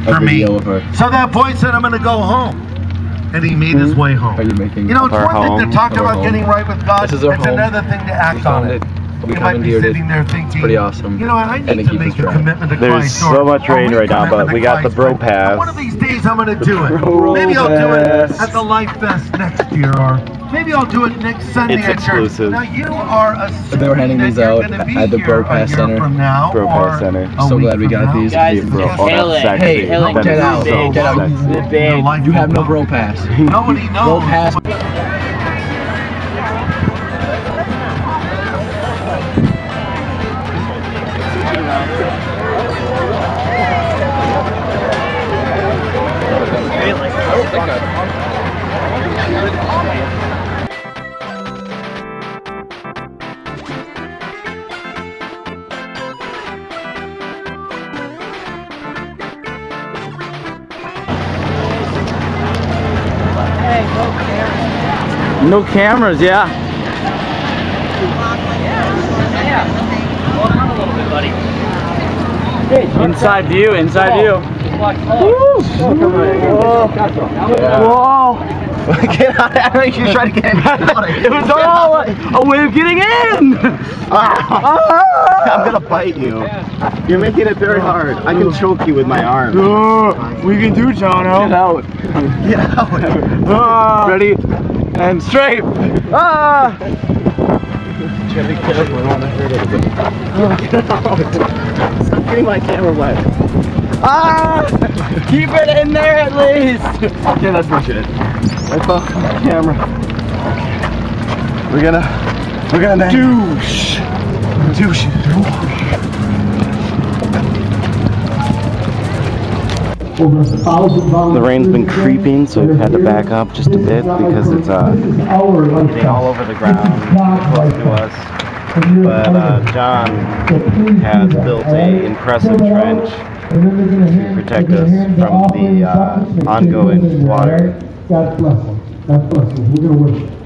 for me. So that boy said, I'm going to go home. And he made his way home. Are you making it's one home? thing to talk about getting right with God. It's another thing to act on it. We You might be sitting there thinking, it's pretty awesome. You know, I need to make a commitment to Christ. There's so much rain right now, but we got the bro pass. One of these days I'm going to do it. Maybe I'll do it at the Lifest next year, or maybe I'll do it next Sunday It's at church. exclusive. Now you are assuming they were handing these out at the Bro Pass Center. From now, Bro Pass Center. So glad we got these. Guys, Bro, hey, get out. Get out. You have no Bro Pass. Nobody knows. Bro Pass. No cameras, yeah. Hold on a little bit, buddy. Inside view, inside view. Woo! Whoa! Get out! I think you're trying to get out. It was all a way of getting in! I'm gonna bite you. You're making it very hard. I can choke you with my arm. We can do, Jono. Get out. Get out. Ready? And straight! Be careful, I don't want to hurt anybody. Stop getting my camera wet. Keep it in there at least! Okay, let's push it. I found my camera. We're gonna Douche! douche. The rain's been creeping, so we've had to back up just a bit because it's getting all over the ground, close to us. But John has built an impressive trench to protect us from the ongoing water. God bless him. God bless him. We're going to worship.